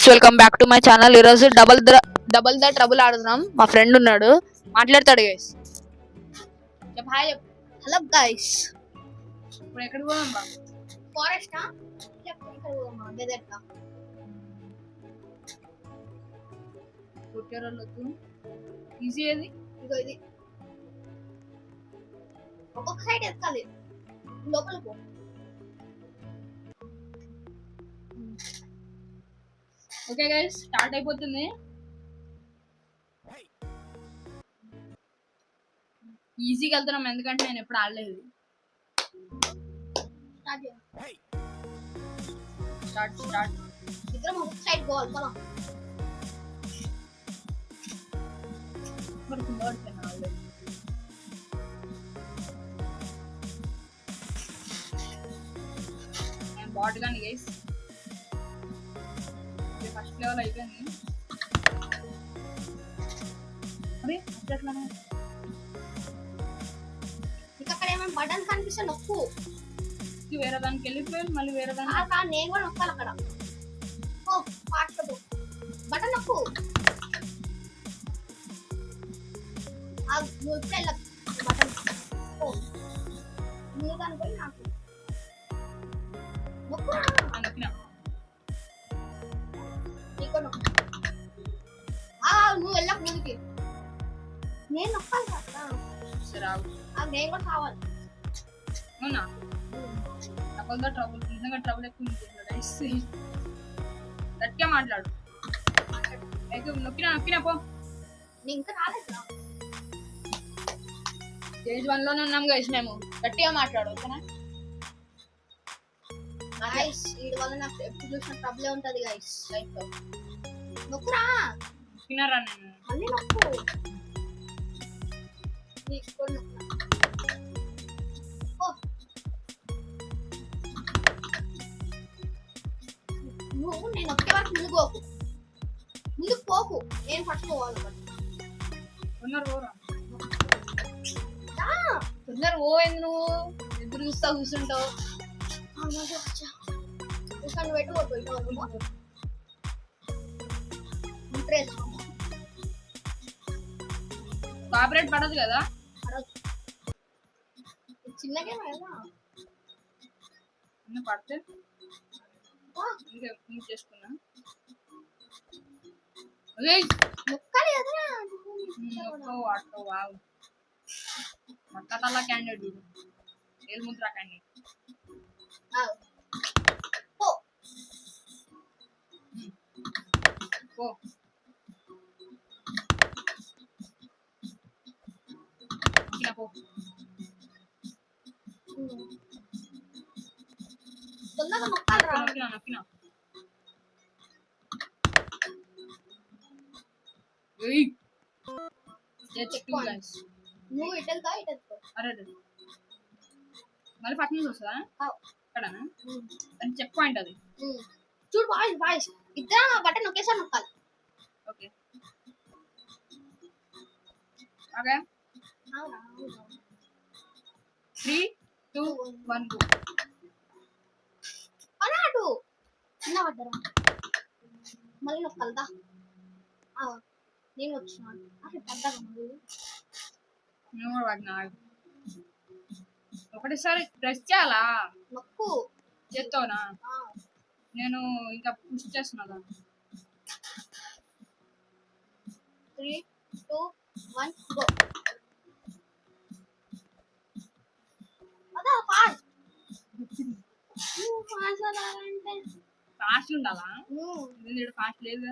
Welcome back to my channel. ఈరోజు double the trouble ఆడుతున్నాం. మా ఫ్రెండ్ ఉన్నాడు, మాట్లాడతాడు. Guys hi. హలో గైస్, ఇప్పుడు ఎక్కడికి పోదాం బా? ఫారెస్టా లేకపోతే ఇక్కడ పోదామా? డెజర్టా? కొట్టేరోళ్ళొద్దు, ఈజీ ఏది? ఇగో ఇది ఒక్కొక్క సైడ్ ఎక్కాలి, లోపలికి పో. ఓకే గైస్, స్టార్ట్ అయిపోతుంది. ఈజీగా వెళ్తున్నాం ఎందుకంటే నేను ఎప్పుడు ఆడలేదు. స్టార్ట్ ఇద్దరం ఒక్కొక్క సైడ్ పోవాలి కదా. నేను బాట్ కానీ గైస్ ఫస్ట్ లెవెల్ అయిపోయింది. అరే అట్లా ఇంకా అక్కడ ఏమైనా బటన్ కనిపిస్తే నొక్కు. వేరే దానికి వెళ్ళిపోయి మళ్ళీ వేరే దానికి నేను కూడా నొక్కాలి అక్కడ. ఓ ఫాస్ట్ పో, బటన్ నొక్కు. నువ్వు ఇప్పుడు వెళ్ళ బటన్ ఓ నువ్వు దానికి పోయి నాకు నొక్కు. నొక్కినా నీకో నొక్కు. నువ్వు వెళ్ళక ముందుకి నేను నొక్కాలి కదా. సరే నేను కూడా కావాలి. అవునా? ట్రబుల్ నిజంగా ట్రబుల్ ఎక్కువ ఉంటుంది. గట్టిగా మాట్లాడు. నొక్కినా పో. నేను ఇంకా రాలేదు. స్టేజ్ 1 లోనే ఉన్నాం గైస్ మేము. గట్టిగా మాట్లాడు ఓకేనా? గైస్ వీడి వల్ల నాకు ఎప్పుడు చూసిన ట్రబులే ఉంటది గైస్ లైఫ్ లో. నొక్కురా. నొక్కినారా నేను? మళ్ళీ నొక్కు. నీకు కూడా నొక్కురా. నువ్వు నేను ఒకే వరకు ముందుకు పోకు. నేను ఫస్ట్ పోవాలి. తొందర పోయింది. నువ్వు ఎదురు చూస్తా కూర్చుంటావు. కూర్చొని పెట్టి పోతావు. కాపరేట్ పడదు కదా? చిన్నగా పడితే చేసుకున్నా. మట్టతల్లా క్యాండిడేట్ ఏల్ముద్ర క్యాండిడేట్. తొందరగా నొక్కాలిరా. నొక్కినా నువ్వు ఇటు వెళ్తా ఇటు వెళ్తావు. అరే మళ్ళీ పక్క నుంచి వస్తుందా? అక్కడనా? అది చెక్ పాయింట్. అది చూడు బాయ్స్ ఇద్దరు బటన్ ఒకేసారి నొక్కాలి. Okay okay 3 2 1 go. అనాడు చిన్న పడ్డరా. మళ్ళీ నొక్కాలదా? నేను వచ్చినాను అక్కడ పడ్డాను. నేను కూడా పడినా. ఒకటిసారి ప్రెస్ చేయాలా? నొక్కు. చేస్తావునా? నేను ఇంకా పుష్ చేస్తున్నా. 3 2 1 go. అదా ఫాస్ట్. ఫాస్ట్ ఉండాలా? ఫాస్ట్ లేదు.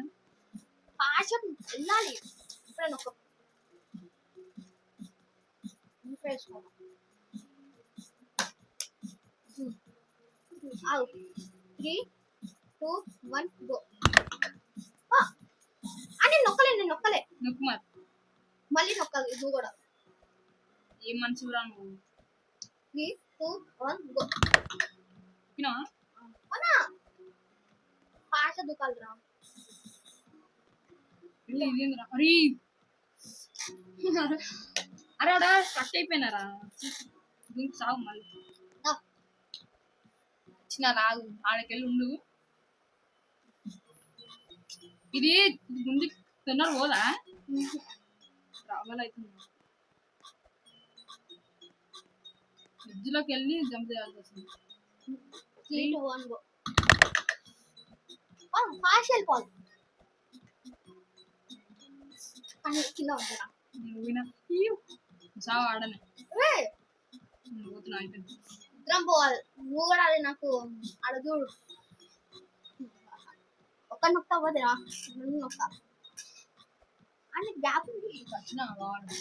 ఫాస్ట్ వెళ్ళాలి. ఇప్పుడే నొక్క. 3 2 1 go. నేను నొక్కలే. నొక్కు మరి. మళ్ళీ నొక్కాలి నువ్వు కూడా. ఏం మనిషి రా నువ్వు. 3 2 1 go. ఫాస్ట్ దుకాలరా. అరే అడా స్టక్ అయిపోయినారా? దీనికి సాగు మళ్ళీ చిన్న రాగు ఆడకెళ్ళి ఉండు. ఇది ముందు తిన్నారు పోదా ట్రావెల్ అవుతుంది ఫ్రిడ్జ్లోకి వెళ్ళి జంప్ చేయాల్సి వస్తుంది 3 2 1 గో ఫాస్ట్ వెళ్ళిపోవాలి కానీ కింద ఉంటారా నువ్వు సావు ఆడనే పోతున్నా అయిపోయింది ఇద్దరం పోవాలి నువ్వు కూడా అది నాకు ఆడ చూడు ఒక్క నొక్క అవ్వదురా రెండు నొక్క అని గ్యాప్ ఉంది వచ్చినా వాడు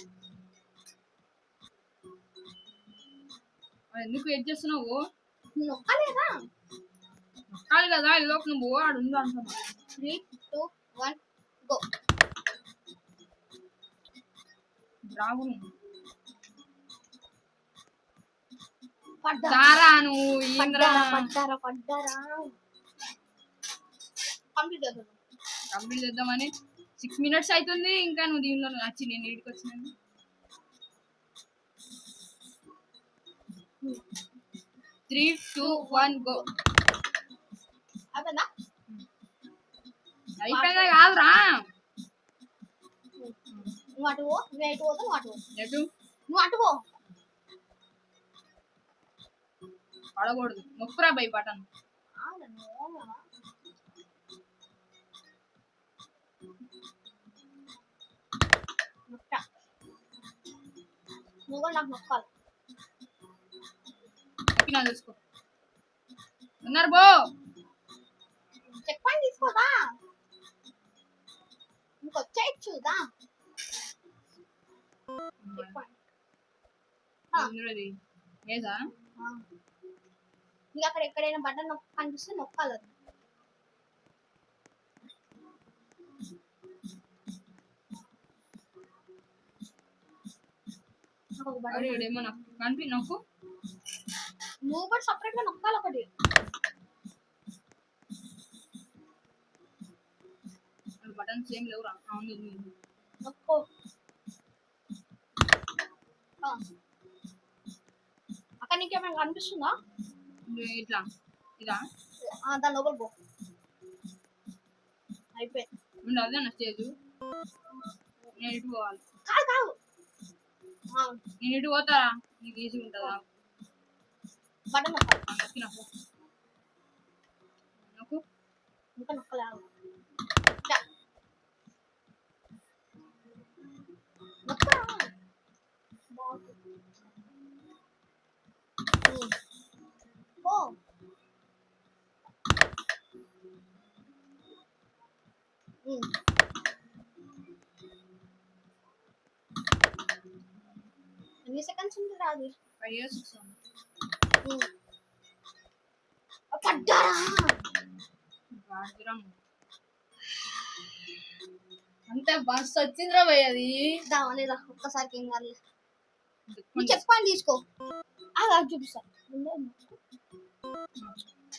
ఎందుకు వెయిట్ చేస్తున్నావు నొక్కలేదా నొక్కాలి కదా ఈలోపు నువ్వు ఆడు ఉండు అంటున్నా 3 2 1 గో రావు పడ్డా సారా నువ్వు ఏంద్రా పడ్డారా కంప్లీట్ అవుతుంది కంప్లీట్ చేద్దామని 6 minutes అవుతుంది ఇంకా నువ్వు దీనిలో వచ్చి నేను ఇంటికి వచ్చినాను 3 2 1 గో అయిపోయిందా అయిపోయిందా కాదురా నువ్వు అటు పో నువ్వు ఎటు పోతావు అటు పో ఎటు నువ్వు అటు పో పడకూడదు నొక్కురా బై బటన్ నువ్వు కూడా నాకు నొక్కాలి నొక్కినా చూసుకో ఉన్నారు బో చెక్ పాయింట్ తీసుకోదా ఇంకొచ్చేయచ్చుదా చెక్ పాయింట్ ఏదా నీకు అక్కడ ఎక్కడైనా బటన్ కనిపిస్తే నొక్కాలి అది ఏమో నాకు కనిపి నొక్కు నువ్వు కూడా సపరేట్ గా నొక్కాలి ఒకటి బటన్స్ ఏం లేవురా నొక్కో అక్కడ నీకేమైనా కనిపిస్తుందా ఇట్లా ఇదా దాని లోపల పో అయిపోయి ఉండు అదే నా స్టేజ్ నేను ఇటు పోవాలి కాదు నేను ఇటు పోతారా నీకు ఈజీ ఉంటుందా బటన్ నొక్కాలి నొక్కి నాకు నాకు ఇంకా నొక్కలేదు ఎన్ని సెకండ్స్ ఉంది రాదు 5 years పడ్డారా అంతే బస్ వచ్చిందిరా భయ్ అది దావనేదా ఒక్కసారికి ఏం కాదు నువ్వు చెప్పండి తీసుకో అది చూపిస్తా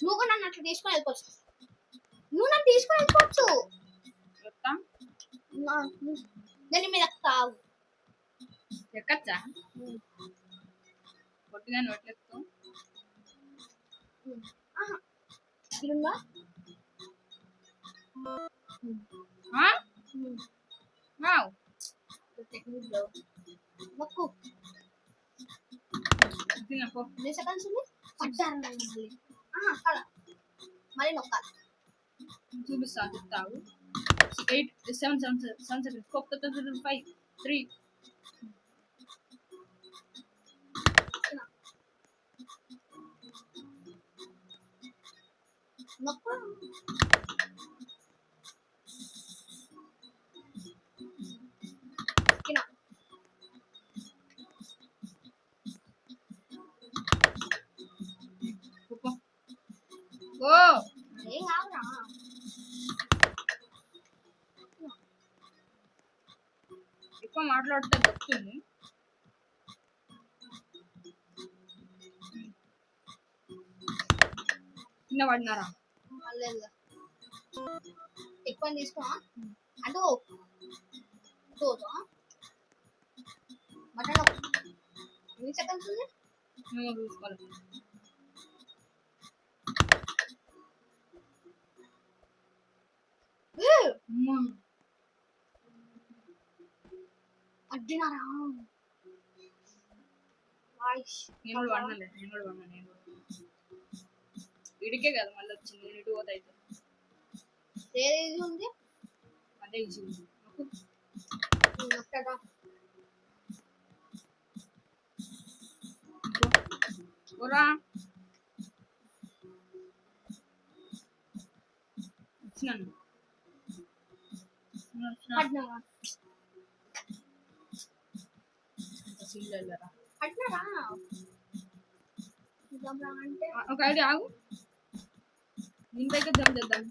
నువ్వు కూడా నన్ను అట్లా తీసుకొని వెళ్ళిపోవచ్చు నువ్వు నన్ను తీసుకొని వెళ్ళిపోవచ్చు నేను మీద కావు ఎక్కచ్చా పొట్టిగా నోట్లెత్తు ఇరుందా వావ్ టెక్నిక్ లో నొక్కు తినపో ఎన్ని సెకండ్స్ ఉంది పడ్డారు మళ్ళీ అక్కడ మళ్ళీ నొక్కాలి చూపిస్తా చెప్తావు 8 7 seconds 5 3 నొక్కు ఓ ఏం కాదురా ఎక్కువ మాట్లాడితే దొరుకుతుంది చిన్న పడినారా లేదు ఎక్కువ తీసుకో అటు చూద్దా మటన్ ఎన్ని సెకండ్స్ ఉంది మేము చూసుకోవాలి అడ్డినారా నేను కూడా వాడినాలే, వీడికే కదా మళ్ళీ వచ్చింది, నేను ఇటు పోతా అయితే ఏది ఉంది అదే ఈజీ ఉంది. అక్కడ ఓరా వచ్చినాను అడ్డినారా సీల్లరా అడ్డినారా అంటే ఒక ఐడియా ఆగు, దీనిపైకి జంప్ చేద్దాం.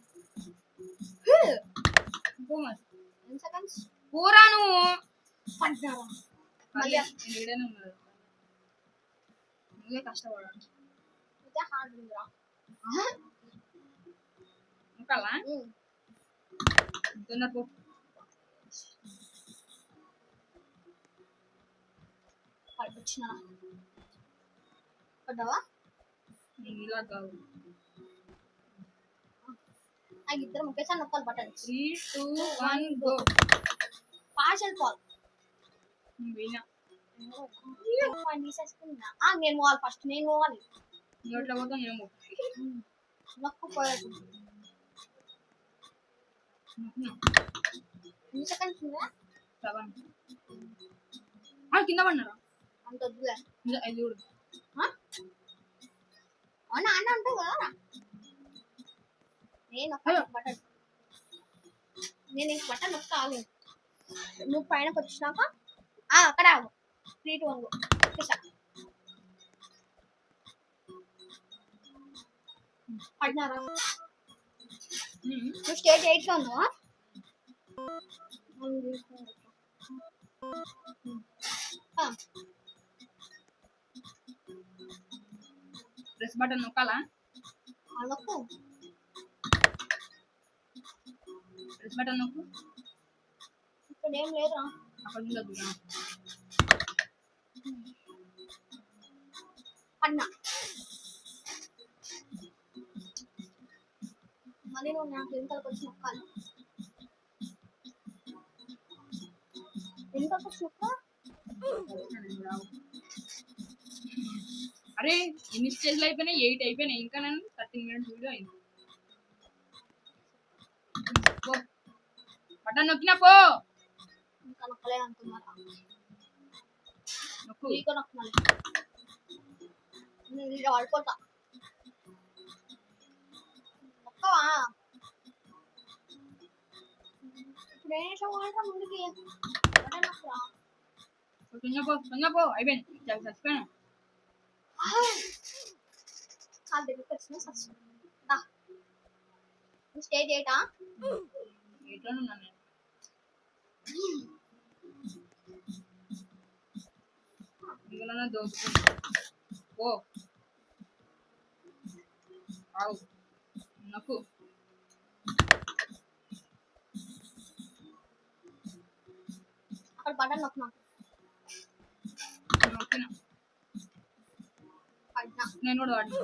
పో మరి. 10 సెకండ్స్ పోరా నువ్వు. అడ్డినారా మళ్ళీ నేను ఈడనే ఉన్నాడు, నువ్వే కష్టపడాలి. ఇదే హార్డ్ ఉందిరా ఇంకాలా తొందర పో. వచ్చినా పడ్డావా నేను ఇలా కాదు. నాకు ఇద్దరు ఒకేసారి నొక్కాలి బటన్ 3, 2, 1 గో. పార్షల్ కాల్ వినా తీసేసుకున్నా నేను పోవాలి ఫస్ట్ నేను పోవాలి నువ్వు ఎట్లా పోతావు, నేను పో. నొక్కు పోయాడు ఎన్ని సెకండ్స్ ఉందా 7. కింద పడినారా అంత వద్దులే అది చూడు. అవునా అన్న అంటావు కదా నేను నొక్కాలి బటన్, నేను ఇంక బటన్ నొక్కా ఆగు. నువ్వు పైనకి వచ్చినాక అక్కడ ఆగు 3, 2, 1 పడినారా నువ్వు స్టేజ్ 8 లో ఉన్నావా ప్రెస్ బటన్ నొక్కాలా, నొక్కు ప్రెస్ బటన్ నొక్కు. ఇక్కడ ఏం లేదురా అక్కడ ఉండదు. అన్నా మళ్ళీ నువ్వు నాకు వెనుకలకు వచ్చి నొక్కాలి, వెనుకలకు వచ్చి నొక్క. అరే ఎన్ని స్టేజ్లు అయిపోయినాయి, 8 అయిపోయినాయి. ఇంకా నేను 13 మినిట్స్ వీడియో అయింది. బటన్ నొక్కినా పో. ఇంకా నొక్కలేదు అనుకున్నారా నొక్కు. నీకు నొక్కాలి నేను ఇలా పడిపోతా నొక్కవా ఇప్పుడు ఏం చేసావు ముందుకి బటన్ నొక్కరా తొందర పో అయిపోయింది. చచ్చిపోయాను. చాలా దగ్గరికి వచ్చినా సచ్చినా స్టేజ్ 8 ఎట్లా ఉన్నాను నేను. ఇందులోనే దోచుకుంటా ఓ ఆవు నొక్కు. అక్కడ బటన్ నొక్కినా నొక్కినా పడినా నేను కూడా వాడినా.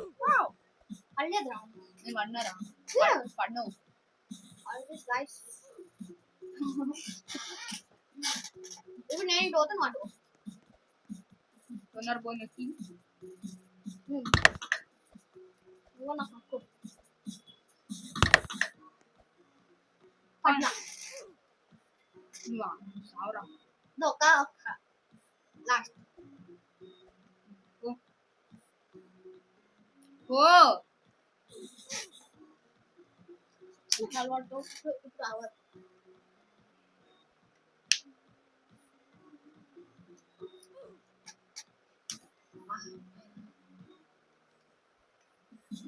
పడలేదురా నేను పడినారా పడినావు. ఇప్పుడు నేను పోతాను మాట తొందర పో నొక్కి. నువ్వు నాకు నొక్కు పడినా నువ్వా సావురా. ఒక్క లాస్ట్ ఓ అలవాటు ఇప్పుడు అవ్వదు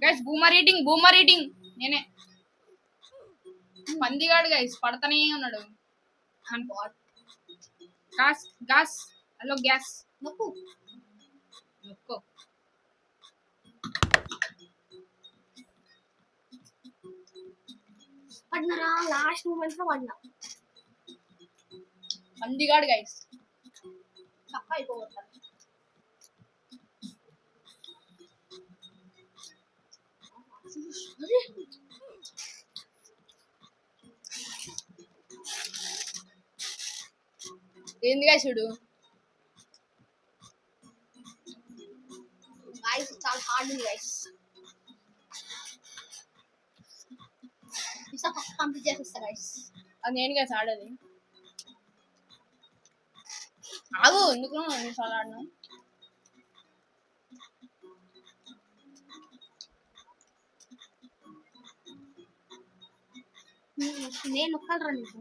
గైస్ బూమర్ ఈటింగ్ నేనే పందిగాడు గైస్ పడతానే ఉన్నాడు. గాస్ హలో గ్యాస్ నొక్కు నొక్కో. పడినారా లాస్ట్ మూమెంట్ లో పడినా పందిగాడు గైస్ తప్ప అయిపోతాను ఏంది గైస్ చూడు గైస్ చాలా హార్డ్ ఉంది గైస్. ఈసారి ఫస్ట్ కంప్లీట్ చేసేస్తా గైస్. అది నేను గైస్ ఆడేది. ఆగు ఎందుకు ఎన్నిసార్లు ఆడినా. నేను నొక్కాలరా నీకు.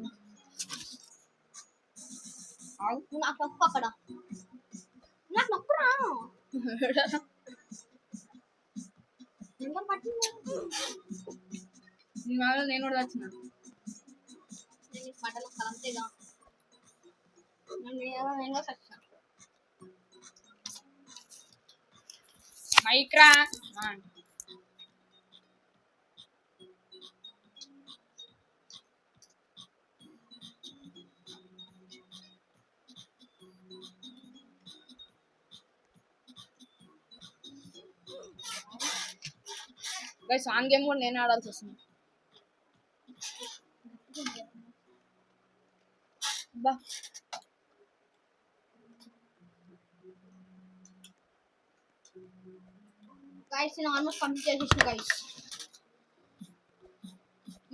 ఆగు నాకు నొక్కు అక్కడ. నాకు నొక్కురా. ఎంత పట్టింది నేను కూడా వచ్చిన. నేను పంటలు అంతేగా. నేను సచ్చిన. మైక్రా గైస్ ఆన్ గేమ్ కూడా నేను ఆడాల్సి వస్తుంది. బా గైస్ నేను ఆల్మోస్ట్ కంప్లీట్ చేసేసిన గైస్.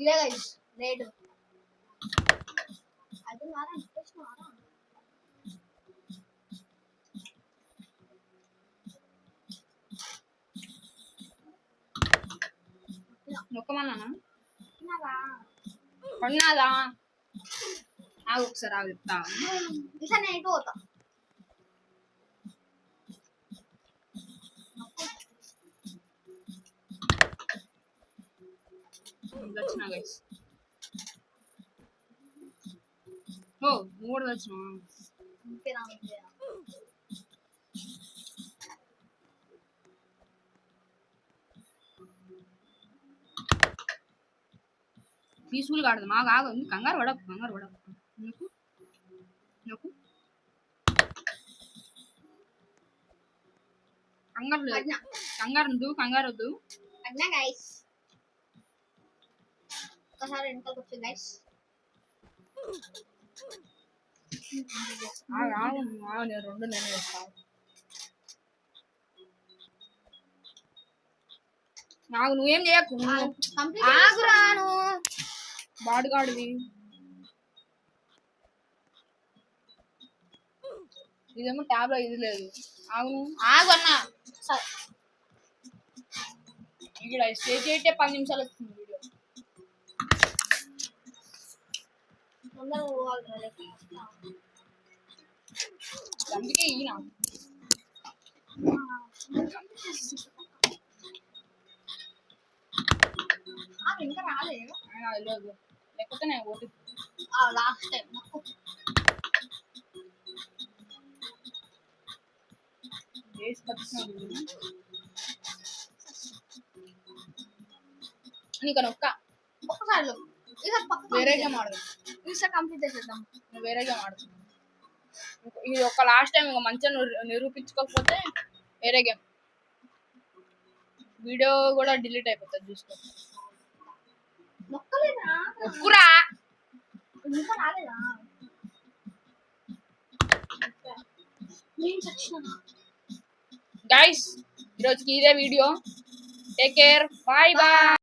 ఇదే గైస్ రేట్ అది మారా ఇంట్రెస్ట్ మారా. నొక్కమన్నానా తిన్నారా? కొన్నాదా ఆగు ఒకసారి ఆగు చెప్తా. ఈసారి నేను ఇటు పోతా. వచ్చినా గైస్. ఓ నువ్వు కూడా వచ్చినా. ఇంకేనా పీస్ఫుల్గా ఆడదాం. ఆగు ఆగు కంగారు పడకు కంగారు పడకు. నువ్వు నువ్వు కంగారు లేదు. కంగారు వద్దు కంగారు వద్దు. అన్నా గైస్ ఒకసారి వెనకాలకు వచ్చింది గైస్. నేను రెండు నేను వేస్తాను. నాకు నువ్వేం చేయకు. ఆగురాను బాడుగాడివి. ఇదేమో ట్యాబ్ లో ఇది లేదు. ఆగు ఆగు అన్నా. ఇక్కడ స్టే చేయటే 10 నిమిషాలు వస్తుంది వీడియో. అందుకే ఈయన ఇంకా రాలేదు. లేకపోతే నేను ఓటు లాస్ట్ టైం నీకు నొక్క ఒక్కసారి వేరే గేమ్ ఆడదాం. ఈసారి కంప్లీట్ చేసేద్దాం. వేరే గేమ్ ఆడదాం. ఇది ఒక లాస్ట్ టైం ఇంకా మంచిగా నిరూపించుకోకపోతే వేరే గేమ్. వీడియో కూడా డిలీట్ అయిపోతుంది చూసుకో. నొక్కలేదా ఒక్కురా ఇంకా రాలేదా? నేను చచ్చినా గైస్ ఈరోజుకి ఇదే వీడియో. Take care bye bye.